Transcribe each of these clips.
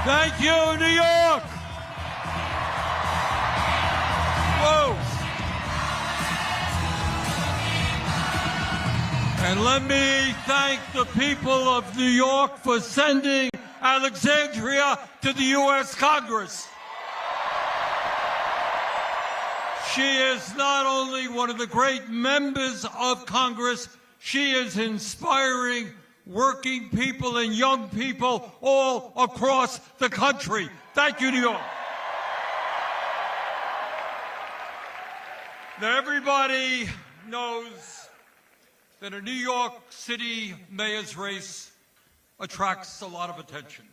Thank you, New York. Whoa. And let me thank the people of New York for sending Alexandria to the U.S. Congress. She is not only one of the great members of Congress, she is inspiring working people and young people all across the country. Thank you, New York. Now, everybody knows that a New York City mayor's race attracts a lot of attention.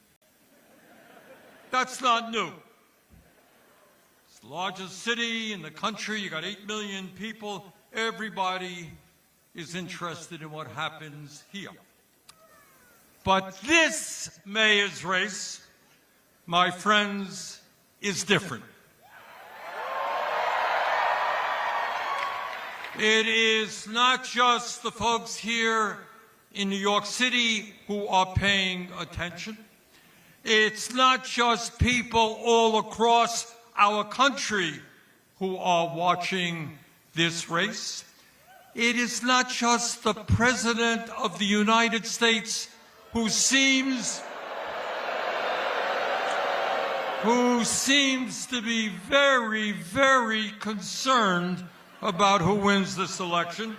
That's not new. It's the largest city in the country. You got 8 million people. Everybody is interested in what happens here. But this mayor's race, my friends, is different. It is not just the folks here in New York City who are paying attention. It's not just people all across our country who are watching this race. It is not just the President of the United States who seems to be very, very concerned about who wins this election.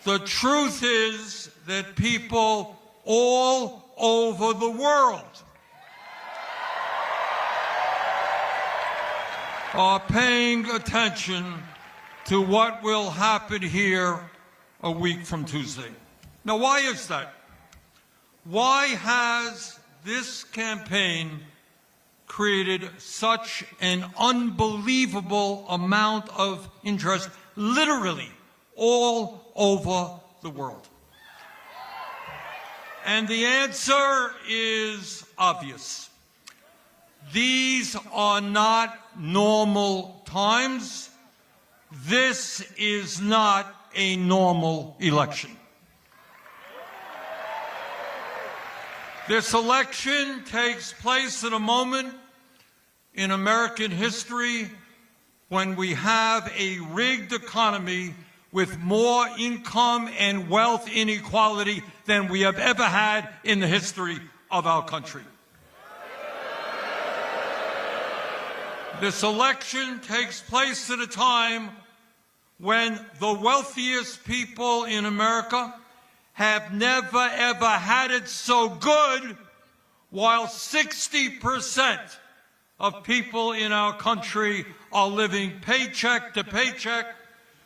The truth is that people all over the world are paying attention to what will happen here a week from Tuesday. Now, why is that? Why has this campaign created such an unbelievable amount of interest, literally all over the world? And the answer is obvious. These are not normal times. This is not a normal election. This election takes place at a moment in American history when we have a rigged economy with more income and wealth inequality than we have ever had in the history of our country. This election takes place at a time when the wealthiest people in America have never, ever had it so good, while 60% of people in our country are living paycheck to paycheck,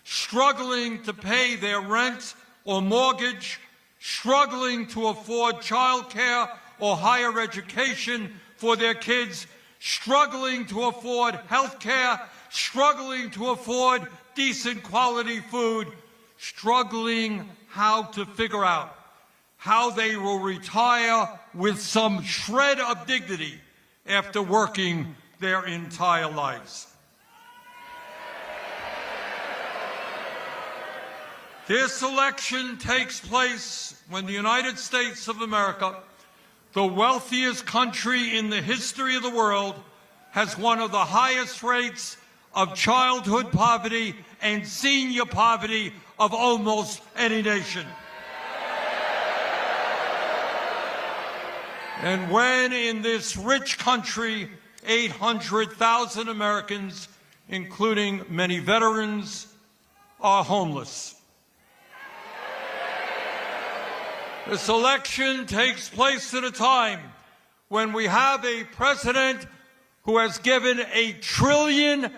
struggling to pay their rent or mortgage, struggling to afford child care or higher education for their kids, struggling to afford health care, struggling to afford decent quality food, struggling how to figure out how they will retire with some shred of dignity after working their entire lives. This election takes place when the United States of America, the wealthiest country in the history of the world, has one of the highest rates of childhood poverty and senior poverty of almost any nation. And when in this rich country, 800,000 Americans, including many veterans, are homeless. This election takes place at a time when we have a president who has given $1 trillion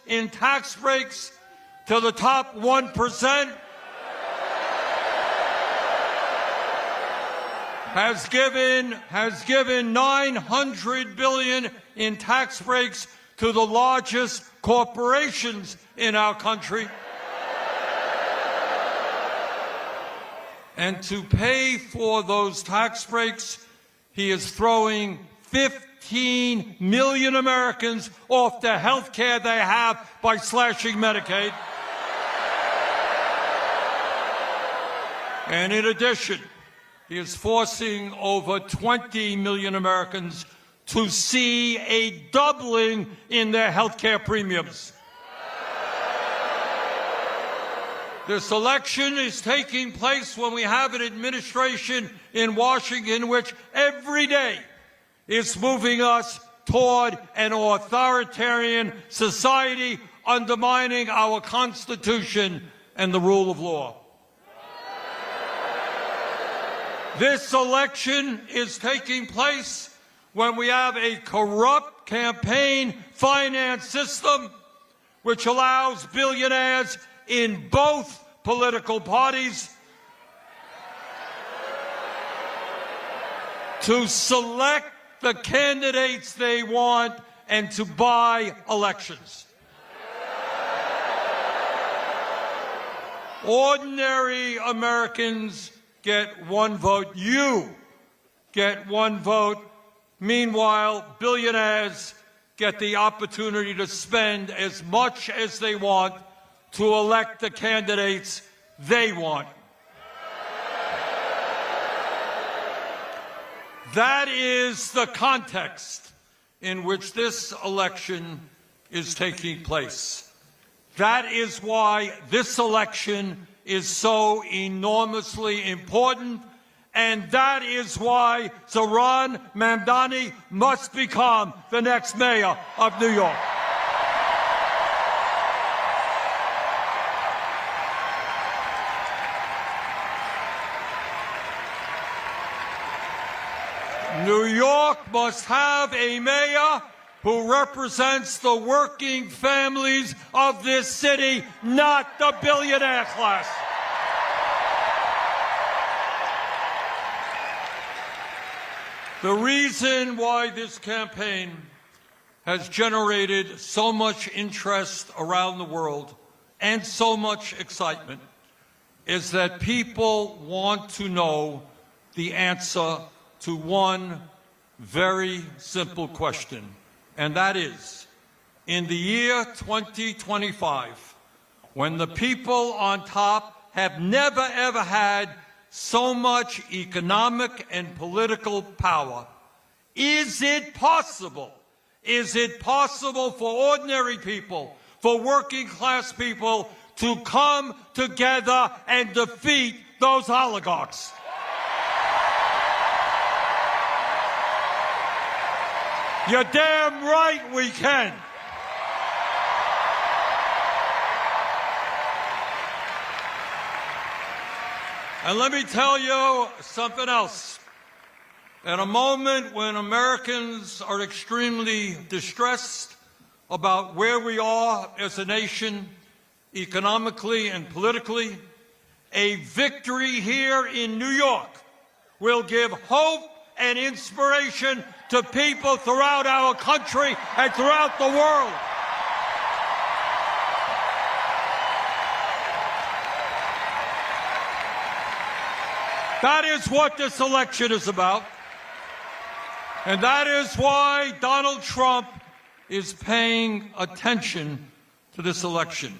in tax breaks to the top 1%, has given $900 billion in tax breaks to the largest corporations in our country. And to pay for those tax breaks, he is throwing 15 million Americans off the health care they have by slashing Medicaid. And in addition, is forcing over 20 million Americans to see a doubling in their health care premiums. This election is taking place when we have an administration in Washington which every day is moving us toward an authoritarian society, undermining our Constitution and the rule of law. This election is taking place when we have a corrupt campaign finance system which allows billionaires in both political parties to select the candidates they want and to buy elections. Ordinary Americans get one vote. You get one vote. Meanwhile, billionaires get the opportunity to spend as much as they want to elect the candidates they want. That is the context in which this election is taking place. That is why this election is so enormously important, and that is why Zohran Mamdani must become the next mayor of New York. New York must have a mayor who represents the working families of this city, not the billionaire class. The reason why this campaign has generated so much interest around the world and so much excitement is that people want to know the answer to one very simple question. And that is, in the year 2025, when the people on top have never, ever had so much economic and political power, is it possible for ordinary people, for working class people to come together and defeat those oligarchs? You're damn right we can. And let me tell you something else. At a moment when Americans are extremely distressed about where we are as a nation, economically and politically, a victory here in New York will give hope and inspiration to people throughout our country and throughout the world. That is what this election is about. And that is why Donald Trump is paying attention to this election.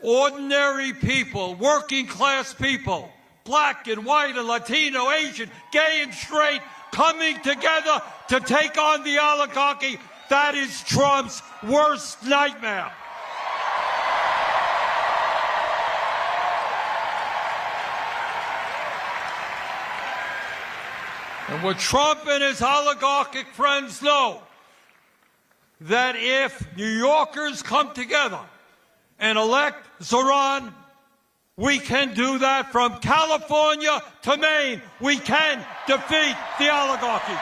Ordinary people, working class people, black and white and Latino, Asian, gay and straight, coming together to take on the oligarchy. That is Trump's worst nightmare. And what Trump and his oligarchic friends know, that if New Yorkers come together and elect Zohran, we can do that from California to Maine. We can defeat the oligarchy.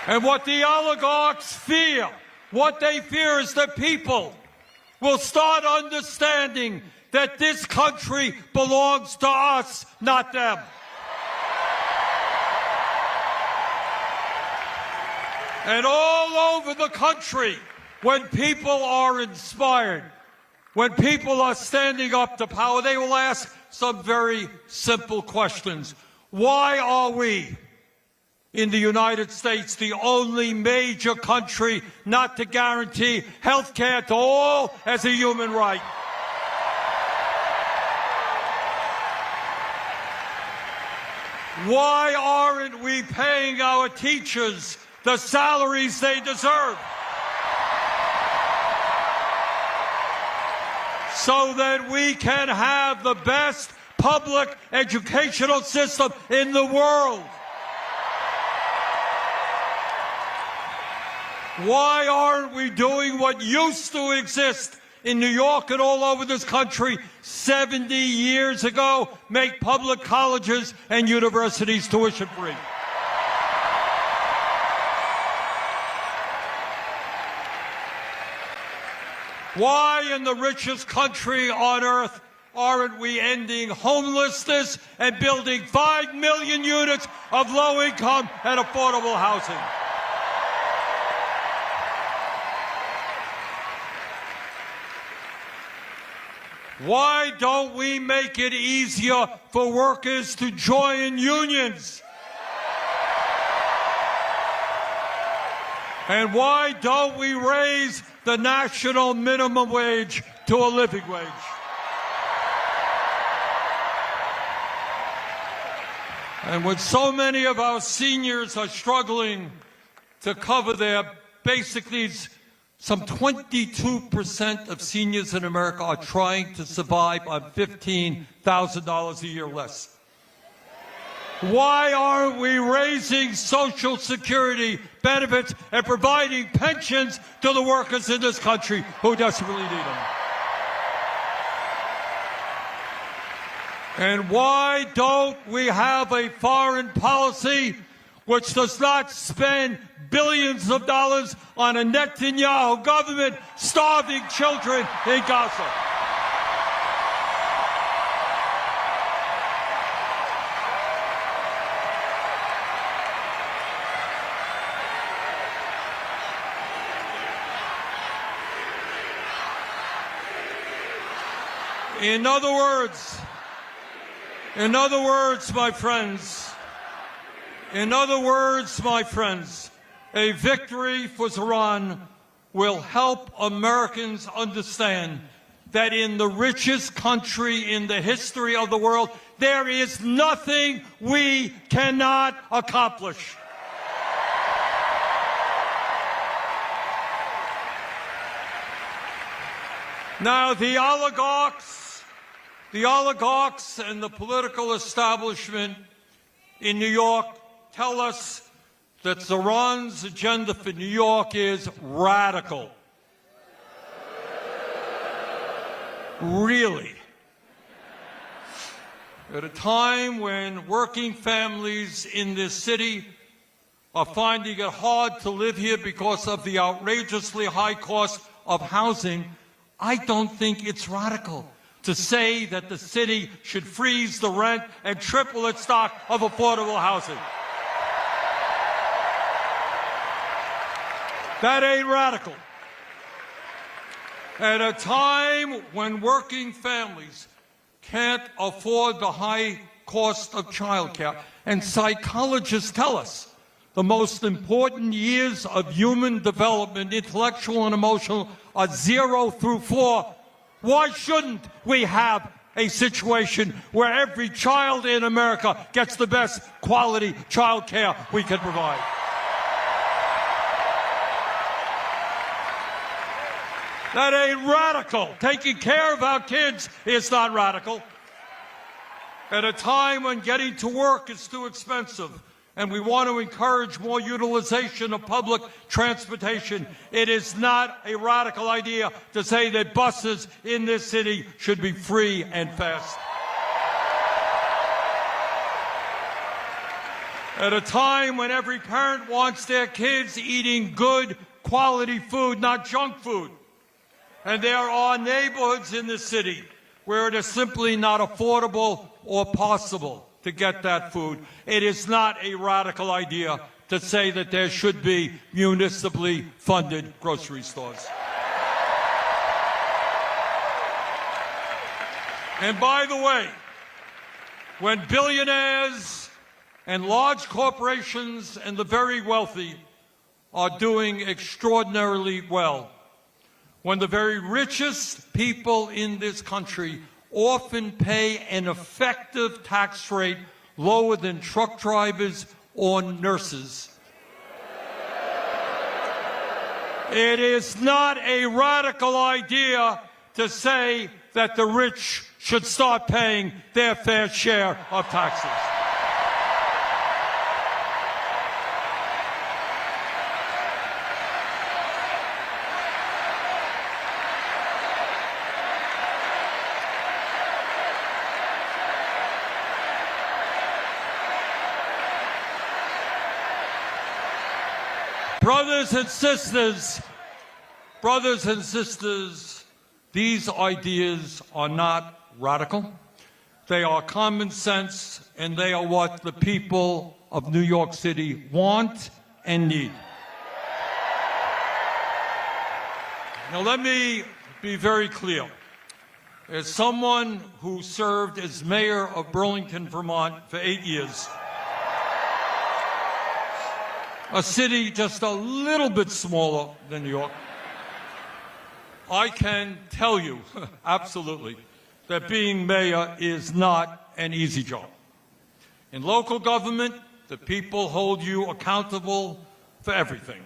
And what the oligarchs fear, what they fear is that people will start understanding that this country belongs to us, not them. And all over the country, when people are inspired, when people are standing up to power, they will ask some very simple questions. Why are we in the United States, the only major country not to guarantee health care to all as a human right. Why aren't we paying our teachers the salaries they deserve? So that we can have the best public educational system in the world. Why aren't we doing what used to exist in New York and all over this country 70 years ago, make public colleges and universities tuition free? Why in the richest country on earth aren't we ending homelessness and building 5 million units of low-income and affordable housing? Why don't we make it easier for workers to join unions? And why don't we raise the national minimum wage to a living wage? And when so many of our seniors are struggling to cover their basic needs, some 22% of seniors in America are trying to survive on $15,000 a year less. Why aren't we raising Social Security benefits and providing pensions to the workers in this country who desperately need them? And why don't we have a foreign policy which does not spend billions of dollars on a Netanyahu government starving children in Gaza? In other words, my friends, a victory for Zohran will help Americans understand that in the richest country in the history of the world, there is nothing we cannot accomplish. Now, the oligarchs and the political establishment in New York tell us that Zohran's agenda for New York is radical. Really? At a time when working families in this city are finding it hard to live here because of the outrageously high cost of housing, I don't think it's radical to say that the city should freeze the rent and triple its stock of affordable housing. That ain't radical. At a time when working families can't afford the high cost of childcare, and psychologists tell us the most important years of human development, intellectual and emotional, are 0 through 4, why shouldn't we have a situation where every child in America gets the best quality child care we can provide? That ain't radical. Taking care of our kids is not radical. At a time when getting to work is too expensive and we want to encourage more utilization of public transportation, it is not a radical idea to say that buses in this city should be free and fast. At a time when every parent wants their kids eating good quality food, not junk food, and there are neighborhoods in this city where it is simply not affordable or possible to get that food, it is not a radical idea to say that there should be municipally funded grocery stores. And by the way, when billionaires And large corporations and the very wealthy are doing extraordinarily well. When the very richest people in this country often pay an effective tax rate lower than truck drivers or nurses. It is not a radical idea to say that the rich should start paying their fair share of taxes. Brothers and sisters, these ideas are not radical. They are common sense, and they are what the people of New York City want and need. Now, let me be very clear. As someone who served as mayor of Burlington, Vermont for 8 years, a city just a little bit smaller than New York, I can tell you absolutely that being mayor is not an easy job. In local government, the people hold you accountable for everything,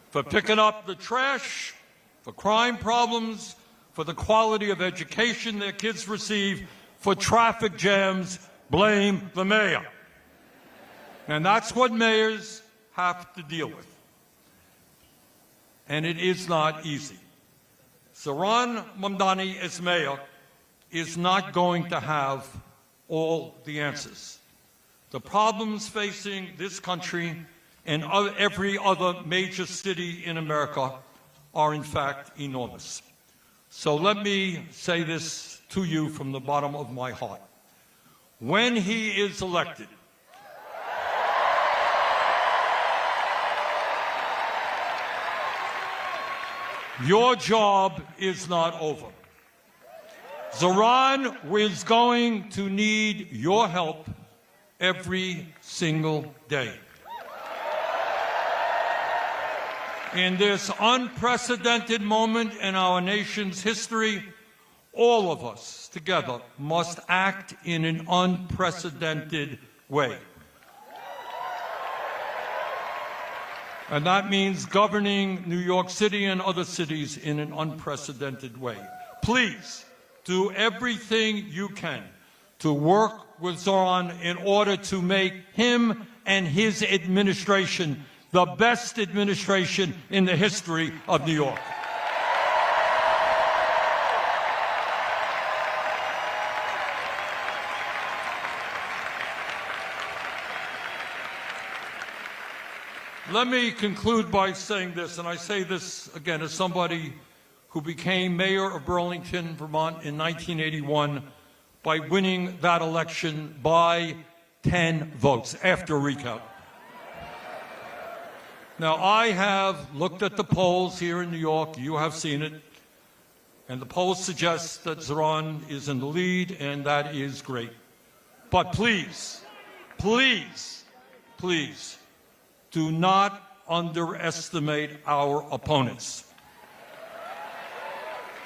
for picking up the trash, for crime problems, for the quality of education their kids receive, for traffic jams. Blame the mayor. And that's what mayors have to deal with. And it is not easy. Zohran Mamdani, as mayor, is not going to have all the answers. The problems facing this country and every other major city in America are, in fact, enormous. So let me say this to you from the bottom of my heart. When he is elected, your job is not over. Zohran is going to need your help every single day. In this unprecedented moment in our nation's history, all of us together must act in an unprecedented way. And that means governing New York City and other cities in an unprecedented way. Please do everything you can to work with Zohran in order to make him and his administration the best administration in the history of New York. Let me conclude by saying this, and I say this again as somebody who became mayor of Burlington, Vermont in 1981 by winning that election by 10 votes after a recount. Now, I have looked at the polls here in New York. You have seen it. And the polls suggest that Zohran is in the lead, and that is great. But please, please, please, do not underestimate our opponents.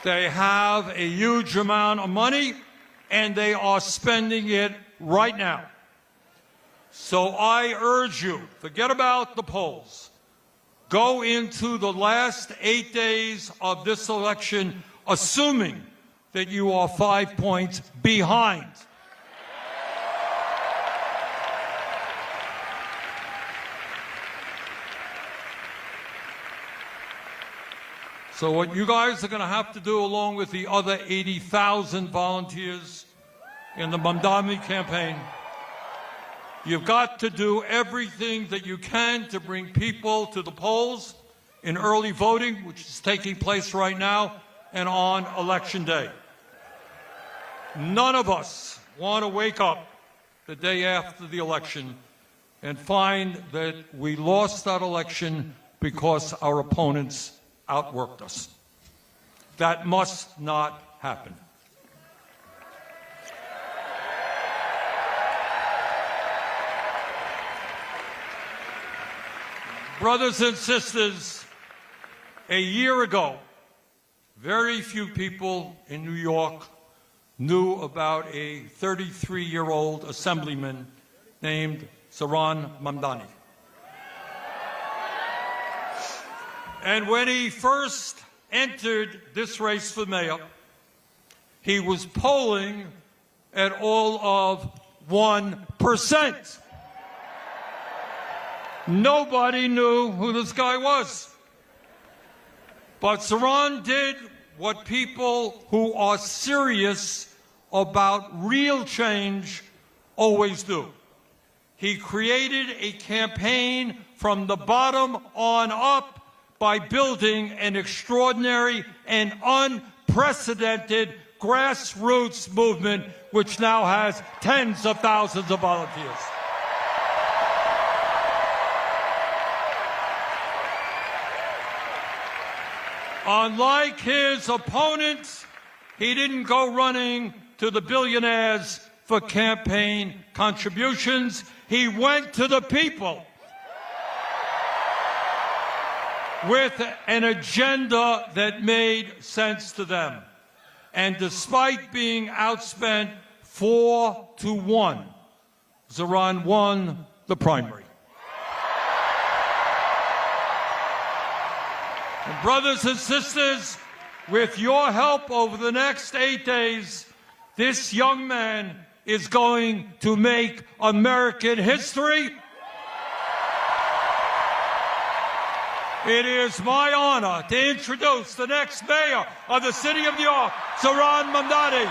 They have a huge amount of money, and they are spending it right now. So I urge you, forget about the polls. Go into the last 8 days of this election assuming that you are 5 points behind. So what you guys are going to have to do, along with the other 80,000 volunteers in the Mamdani campaign, you've got to do everything that you can to bring people to the polls in early voting, which is taking place right now, and on Election Day. None of us want to wake up the day after the election and find that we lost that election because our opponents outworked us. That must not happen. Brothers and sisters, a year ago, very few people in New York knew about a 33-year-old assemblyman named Zohran Mamdani. And when he first entered this race for mayor, he was polling at all of 1%. Nobody knew who this guy was. But Zohran did what people who are serious about real change always do. He created a campaign from the bottom on up by building an extraordinary and unprecedented grassroots movement which now has tens of thousands of volunteers. Unlike his opponents, he didn't go running to the billionaires for campaign contributions. He went to the people with an agenda that made sense to them. And despite being outspent 4-1, Zohran won the primary. And brothers and sisters, with your help over the next 8 days, this young man is going to make American history. It is my honor to introduce the next mayor of the city of New York, Zohran Mamdani.